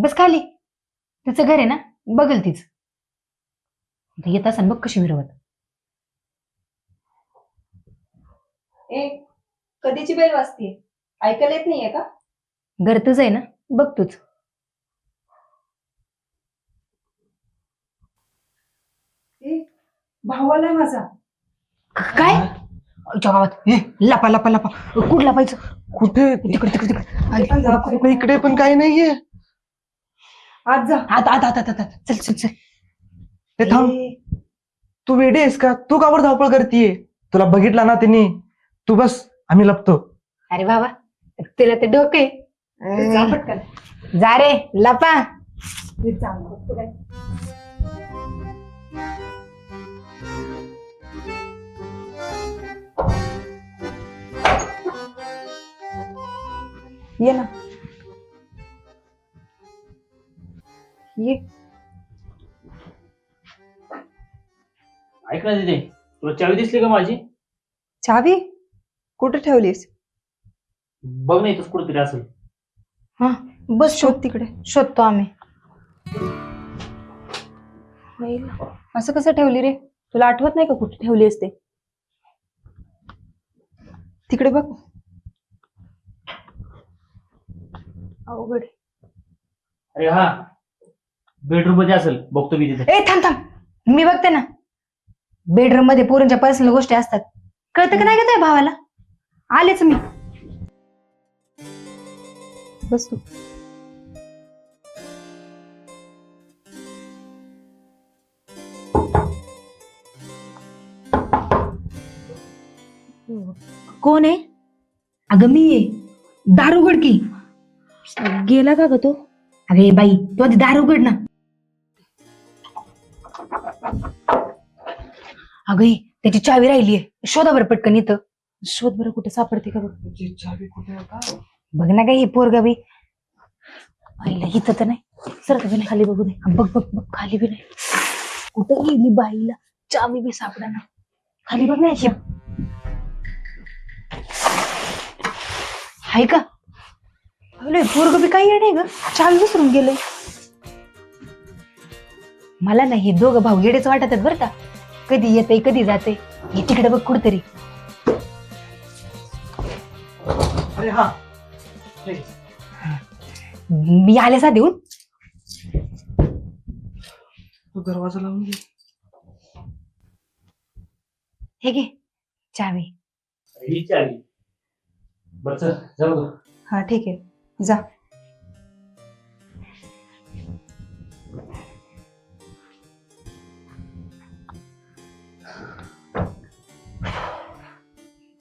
बस खाली. तिचं घर आहे ना, बघल तीच. आता येत असन बघ कशी विरवत. ए, कधीची बेल वाजतीये? ऐकायला येत नाहीये का? घर तुझं आहे ना, बघ तूच. ए, भाऊ आलाय माझा. काय आमच्या गावात लपा लपा लपा. कुठं लपायचं? कुठे? तिकडे तिकडे तिकडे. पण जा. इकडे पण काही नाहीये. आज जा. आता आता आता आता चल चल चल. हे थांब, ए, तू वेडी आहेस का? तू कावर धावपळ करतीये? तुला बघितला ना त्यांनी. तू बस, आम्ही लपतो. अरे बाबा, तुला ते डोके. जा पटकन. जा रे लपा. जा ना, बघतो काय. ये ना, ये. ऐक ना तिथे, तुला चावी दिसली का माझी? चावी कुठे ठेवलीस? बघ ना इथंच कुठेतरी असेल. हा बस शोध तिकडे. शोधतो आम्ही. असं कसं ठेवली रे? तुला आठवत नाही का कुठे ठेवली असते? तिकडे बघ. अवघड. अरे हा, बेडरूम मध्ये असेल, बघतो मी तिथे. ए थांब थांब, मी बघते ना. बेडरूम मध्ये पोरींच्या पर्सनल गोष्टी असतात. कळतं का नाही का तुझ्या भावाला? आलेच मी. बस तू. कोण आहे? अगं मी आहे. दार उघड की. गेला का ग तो? अगे बाई, तू आधी दार उघड ना. अगं त्याची चावी राहिलीये. शोधा बरं पटकन इथं. शोध बरं कुठे सापडते का बघ. चावी कुठे आता? बघ ना काय ही पोरगा बी. आईला इथं तर नाही. सर तुम्ही खाली बघू दे. बघ बघ बघ, खाली बी नाही. कुठं गेली बाईला? चावी बी सापडा ना. खाली बघ ना. हाय का? पोरग बी काही नाही ग. चावी विसरून गेलंय. मला नाही हे दोघं भाऊ येडेच वाटत आहेत बरं का. कधी येते कधी जाते. हे तिकडे बघ कुठतरी. अरे हा, मी आले सा देऊन. तू दरवाजा लावून घे. हे घे चावी. ही चावी. बरं चल, जाऊ गं. हा ठीक आहे, जा.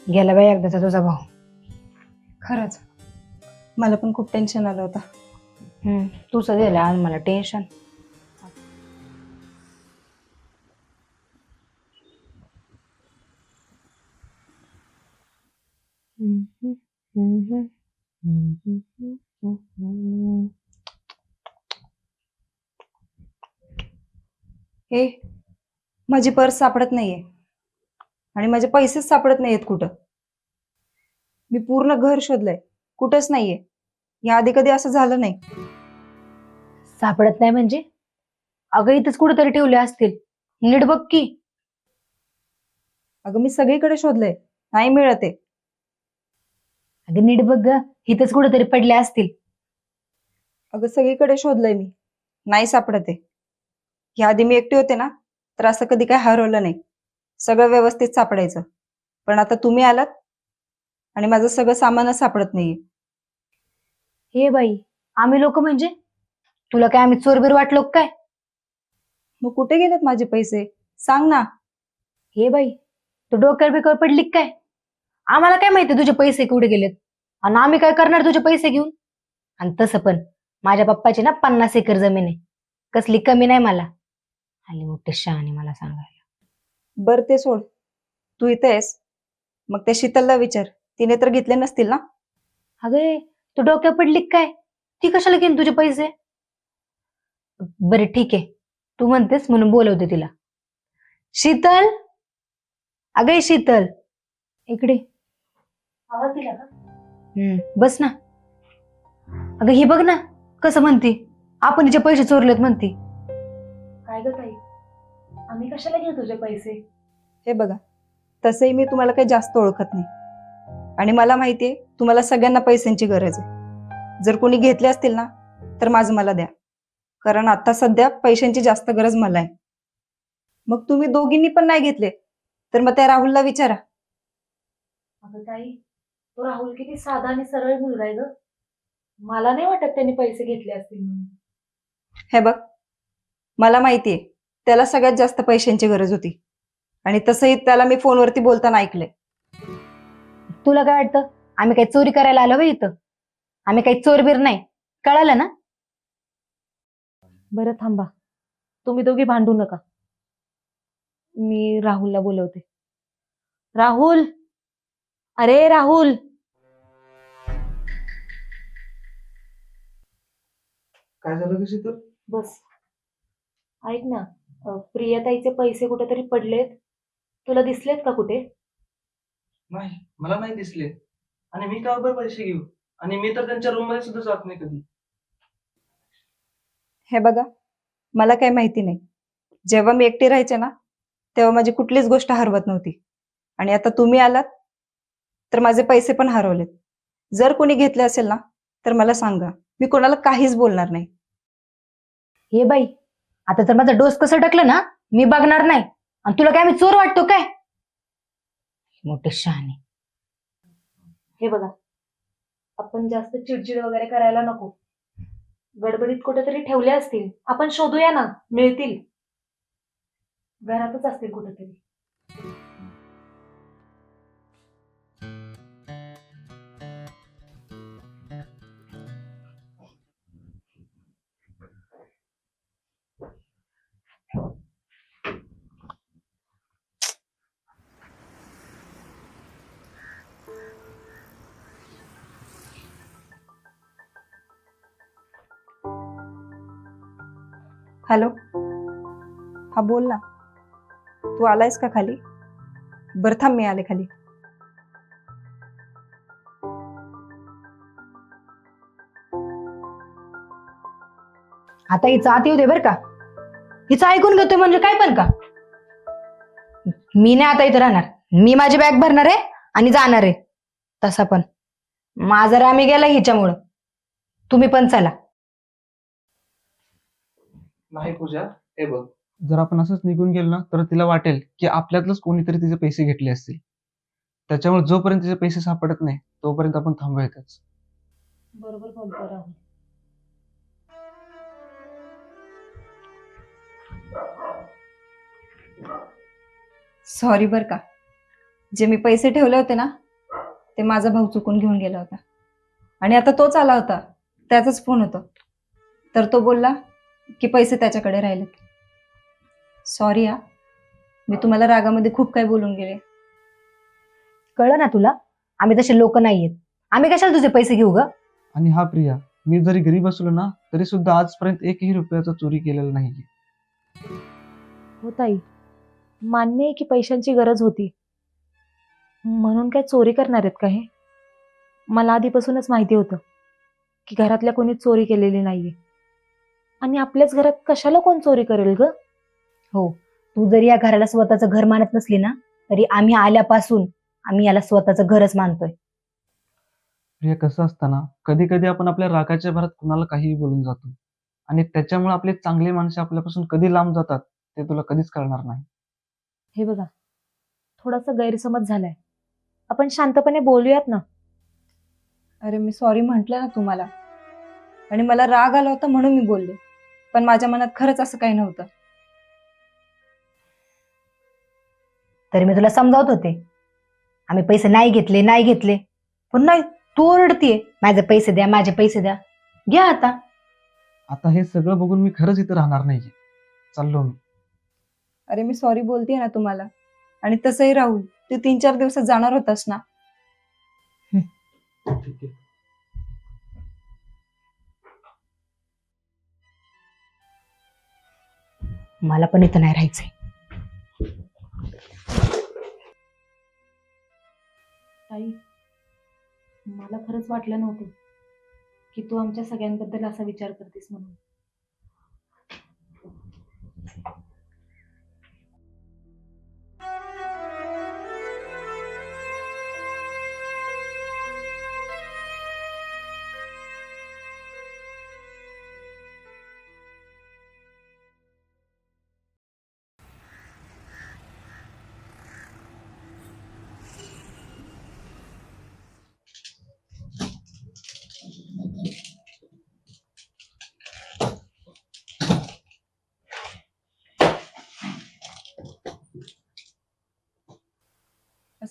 गेला बाई एकदाचा तुझा भाऊ. खरंच मला पण खूप टेन्शन आलं होतं. तुझं दिलं आज मला टेन्शन. हे माझी पर्स सापडत नाहीये आणि माझे पैसेच सापडत नाहीयेत कुठं. मी पूर्ण घर शोधलंय, कुठंच नाहीये. या आधी कधी असं झालं नाही. सापडत नाही म्हणजे? अगं इथंच कुठेतरी ठेवले असतील. नीट बघ की. अगं मी सगळीकडे शोधलंय, नाही मिळत आहे. अगं नीट बघ ग, इथंच कुठेतरी पडले असतील. अगं सगळीकडे शोधलंय मी, नाही सापडत आहे. या आधी मी एकटी होते ना, तर असं कधी काय हरवलं नाही. सगळं व्यवस्थित सापडायचं. पण आता तुम्ही आलात आणि माझं सगळं सामानच सापडत नाहीये. हे बाई, आम्ही लोक म्हणजे? तुला काय आम्ही चोरबीर वाटलो का काय? मग कुठे गेलेत माझे पैसे? सांग ना. हे बाई, तू डोक्यावर बिकर पडली का काय? आम्हाला काय माहिती तुझे पैसे कुठे गेलेत? आणि आम्ही काय करणार तुझे पैसे घेऊन? आणि तसं पण माझ्या पप्पाची ना 50 एकर जमीन आहे. कसली कमी नाही मला. आली मोठी शहाणी मला सांगायला. बर ते सोड, तू इथे आहेस, मग त्या शीतलला विचार, तिने तर घेतले नसतील ना. अगे तू डोक्यावर पडली का काय? ती कशाला घेईन तुझे पैसे? बरे ठीक आहे, तू म्हणतेस म्हणून बोलवते तिला. शीतल, अगं शीतल इकडे. आवाज दिला का? बस ना. अगं ही बघ ना कसं म्हणते. आपण हिचे पैसे चोरलेत म्हणती. काय ग ताई, आम्ही कशाला घेऊ तुझे पैसे? हे बघा, तसंही मी तुम्हाला काही जास्त ओळखत नाही आणि मला माहितीये तुम्हाला सगळ्यांना पैशांची गरज आहे. जर कोणी घेतले असतील ना तर माझं मला द्या, कारण आता सध्या पैशांची जास्त गरज मला आहे. मग तुम्ही दोघींनी पण नाही घेतले तर मग त्या राहुलला विचारा. अगं ताई, तो राहुल किती साधा आणि सरळ मुलगा आहे ग. मला नाही वाटत त्यांनी पैसे घेतले असतील म्हणून. हे बघ, मला माहितीये त्याला सगळ्यात जास्त पैशांची गरज होती आणि तसंही त्याला मी फोनवरती बोलताना ऐकलंय. तुला काय वाटतं आम्ही काही चोरी करायला आलो बा इथं? आम्ही काही चोरबीर नाही, कळालं ना? बरं थांबा, तुम्ही दोघी भांडू नका. मी राहुलला बोलवते. राहुल, अरे राहुल. काय झालं कशी तर? बस, ऐक ना, प्रियाताईचे पैसे कुठेतरी पडलेत. तुला दिसलेत का कुठे? नाही, मला नाही दिसले. आणि मी का बरं पैसे घेऊ? आणि मी तर त्यांच्या रूम मध्ये सुद्धा जात नाही कधी. हे बघा, मला काही माहिती नाही. जेव्हा मी एकटी राहायचे ना तेव्हा माझी कुठलीच गोष्ट हरवत नव्हती आणि आता तुम्ही आलात तर माझे पैसे पण हरवलेत. जर कोणी घेतले असेल ना तर मला सांगा, मी कोणाला काहीच बोलणार नाही. हे बाई, आता तर माझं डोस कसं टाकलं ना, मी बघणार नाही. आणि तुला काय मी चोर वाटतो काय? मोठे शहाणे. हे बघा, आपण जास्त चिडचिड वगैरे करायला नको. गडबडीत कुठेतरी ठेवले असतील, आपण शोधूया ना, मिळतील. घरातच असतील कुठेतरी. हॅलो, हा बोल ना. तू आलायस का खाली? बरं थांब, मी आले खाली. आता हिचं आत येऊ दे बरं का. हिचं ऐकून घेतोय म्हणजे काय पण का? मी नाही आता इथं राहणार. मी माझी बॅग भरणार आहे आणि जाणार आहे. तसा पण माझा रामी गेला हिच्यामुळं. तुम्ही पण चला. नाही पूजा, हे बघ, जर आपण असंच निघून गेलो ना तर तिला वाटेल की आपल्यातलंच कोणीतरी तिचे पैसे घेतले असतील. त्याच्यामुळे जोपर्यंत तिचे पैसे सापडत नाही तोपर्यंत आपण थांबायचंच. बरोबर बोलतो राहुल. सॉरी बर का, जे मी पैसे ठेवले होते ना ते माझा भाऊ चुकून घेऊन गेला होता आणि आता तोच आला होता, त्याचाच फोन होता. तर तो बोलला की पैसे त्याच्याकडे राहिलेत. सॉरी हा, मी तुम्हाला रागामध्ये खूप काही बोलून गेले. कळलं ना तुला? आम्ही तसे लोक नाहीयेत. आम्ही कशाला तुझे पैसे घेऊ ग? आणि हा प्रिया, मी जरी गरीब असलो ना तरी सुद्धा आजपर्यंत एकही रुपयाचा चोरी केलेला नाहीये. हो ताई, मान्य आहे की पैशांची गरज होती, म्हणून काय चोरी करणार आहेत का हे? मला आधीपासूनच माहिती होतं की घरातल्या कोणी चोरी केलेली नाहीये. आणि आपल्याच घरात कशाला कोण चोरी करेल ग? हो, तू जरी या घराला स्वतःचं घर मानत नसली ना तरी आम्ही आल्यापासून आम्ही याला स्वतःचं घरच मानतोय. प्रिया, कसं असतं ना, कधी कधी आपण आपल्या रागाच्या भरात कुणाला काहीही बोलून जातो आणि त्याच्यामुळे आपले चांगले माणसं आपल्यापासून कधी लांब जातात ते तुला कधीच कळणार नाही. हे बघा, थोडासा गैरसमज झालाय, आपण शांतपणे बोलूयात ना. अरे मी सॉरी म्हटलं ना तुम्हाला, आणि मला राग आला होता म्हणून मी बोलले, पण माझ्या मनात खरंच असं काही नव्हतं. तरी मी तुला समजावत होते, आम्ही पैसे नाही घेतले नाही घेतले, पण नाही, तू ओरडतीये माझे पैसे द्या माझे पैसे द्या. घ्या आता. आता हे सगळं बघून मी खरंच इथं राहणार नाहीये, चाललो मी. अरे मी सॉरी बोलतेय ना तुम्हाला. आणि तसंही राहुल, तू 3-4 दिवसात जाणार होतास ना. ठीक आहे. मला पण इथं नाही राहायचंय. ताई, मला खरंच वाटलं नव्हतं की तू आमच्या सगळ्यांबद्दल असा विचार करतेस म्हणून.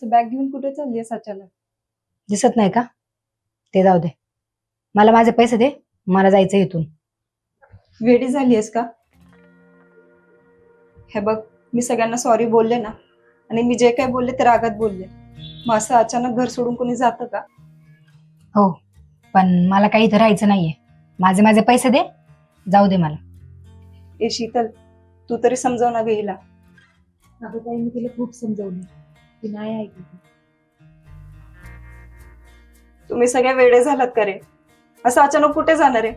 असं बॅग घेऊन कुठे चालली आहेस अचानक? दिसत नाही का? ते जाऊ दे. मला माझे पैसे दे, मला जायचं इथून. वेडी झाली आहेस का? हे बघ, मी सगळ्यांना सॉरी बोलले ना, आणि मी जे काय बोलले ते रागात बोलले. मग असं अचानक घर सोडून कोणी जातं का? हो, पण मला काही इथं राहायचं नाहीये. माझे माझे पैसे दे, जाऊ दे मला. ए शीतल, तू तरी समजाव ना ग हिला. अगं ताई, मी तिला खूप समजवलं, ती नाही ऐकली. तुम्ही सगळे वेडे झालात का रे? असं अचानक कुठे जाणार आहे?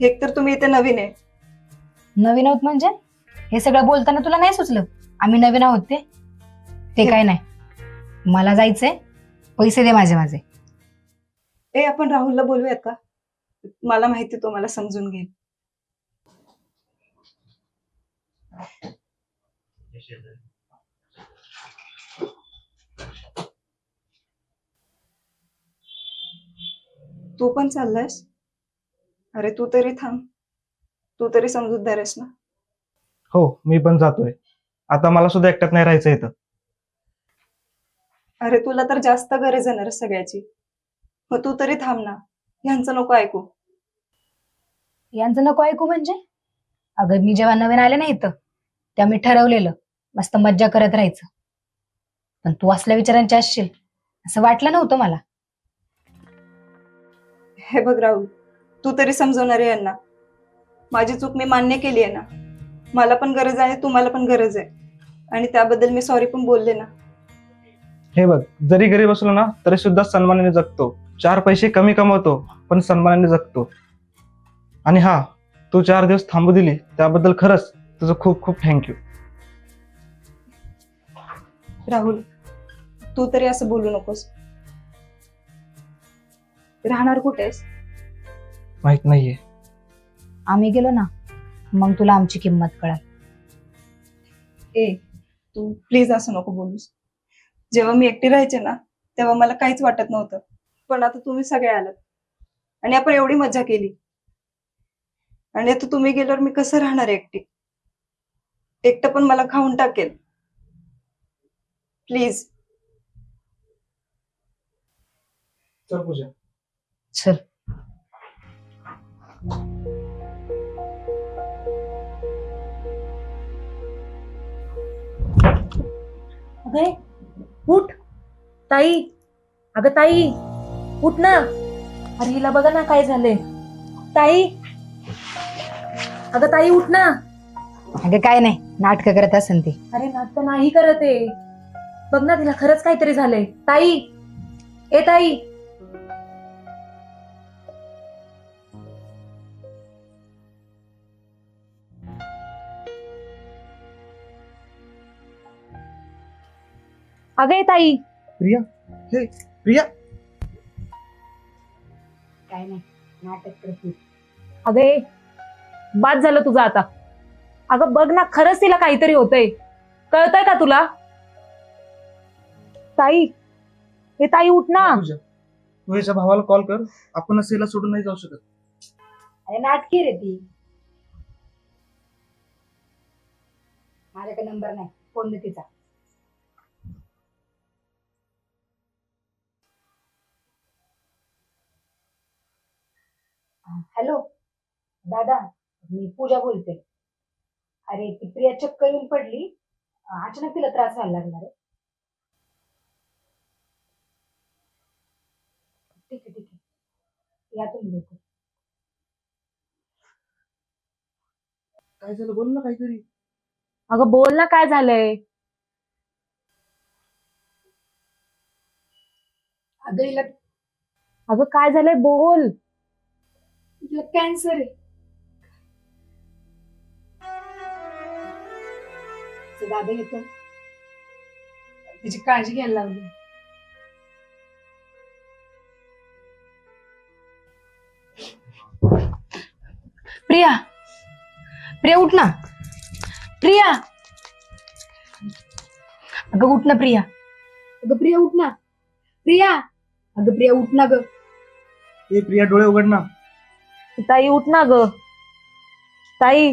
एकतर तुम्ही इथे नवीन आहे. नवीन आहोत म्हणजे? हे सगळं बोलताना तुला नाही सुचलं आम्ही नवीन आहोत ते? ते काय नाही, मला जायचंय, पैसे दे माझे माझे. ए, आपण राहुलला बोलूयात का? मला माहिती तो मला समजून घेईल. तू पण चाललायस? अरे तू तरी थांब, तू तरी समजूतदार आहेस ना. हो, मी पण जातोय. आता मला सुद्धा एकट्यात नाही राहायचं इथं. अरे तुला तर जास्त गरज आहे ना रे सगळ्याची. मग तू तरी थांब ना, ह्यांचं नको ऐकू. यांचं नको ऐकू म्हणजे? अगं मी जेव्हा नवीन आले ना इथं, तेव्हा मी ठरवलेलं मस्त मज्जा करत राहायचं. पण तू असल्या विचारांची असशील असं वाटलं नव्हतं मला. हे बघ राहुल, तू तरी समजवणार आहे यांना. माझी चूक मी मान्य केली आहे ना. मला पण गरज आहे, तुम्हाला पण गरज आहे, आणि त्याबद्दल मी सॉरी पण बोलले ना. हे बघ, जरी गरीब असलो ना तरी सुद्धा सन्मानाने जगतो. 4 पैसे कमी कमवतो पण सन्मानाने जगतो. आणि हा, तू 4 दिवस थांबू दिली त्याबद्दल खरंच तुझं खूप खूप थँक्यू. राहुल, तू तरी असं बोलू नकोस. राहणार कुठेस? माहित नाहीये. आम्ही गेलो ना, मग तुला आमची किंमत कळेल. ए, तू प्लीज असं नको बोलूस. जेव्हा मी एकटी राहायचे ना, तेव्हा मला काहीच वाटत नव्हतं. पण आता तुम्ही सगळे आलात आणि आपण एवढी मजा केली, आणि आता तुम्ही गेल्यावर मी कसं राहणार आहे एकटी? एकटं पण मला खाऊन टाकेल. प्लीज. चल पूजा. चल. अगं उठ ताई, अगं ताई उठ ना. अरे हिला बघा ना काय झालंय. ताई, अगं ताई उठ ना. अगं काय नाही, नाटकं करत असेल ती. अरे नाटक नाही करत आहे, बघ ना तिला खरंच काहीतरी झालंय. ताई, ए ताई. अगं ए ताई. प्रिया, हे प्रिया. काय नाही, नाटक करते. अगं ए, बाद झालं तुझं आता. अगं बघ ना, खरंच तिला काहीतरी होतंय. कळतंय का तुला? ताई, हे ताई उठ ना. पूजा, तू याच्या भावाला कॉल कर. आपण असं हिला सोडून नाही जाऊ शकत. अरे नाटकी रे ती. माझ्याकडे नंबर नाही, फोन दे तिचा. हॅलो दादा, मी पूजा बोलते. अरे ती प्रिया चक्कर येऊन पडली, अचानक तिला त्रास व्हायला लागणार आहे. ठीक आहे ठीक आहे, या तुम्ही लोक. काय झालं, बोल ना काहीतरी. अगं बोल ना काय झालंय. अगं हिला अगं काय झालंय बोल. कॅन्सर आहे. दादा येतो, तिची काळजी घ्यायला लावली. प्रिया, प्रिया उठ ना. प्रिया, अगं उठ ना प्रिया. अगं प्रिया उठ ना. प्रिया, अगं प्रिया उठ ना ग. ए प्रिया, डोळे उघड ना. ताई उठ ना ग. ताई,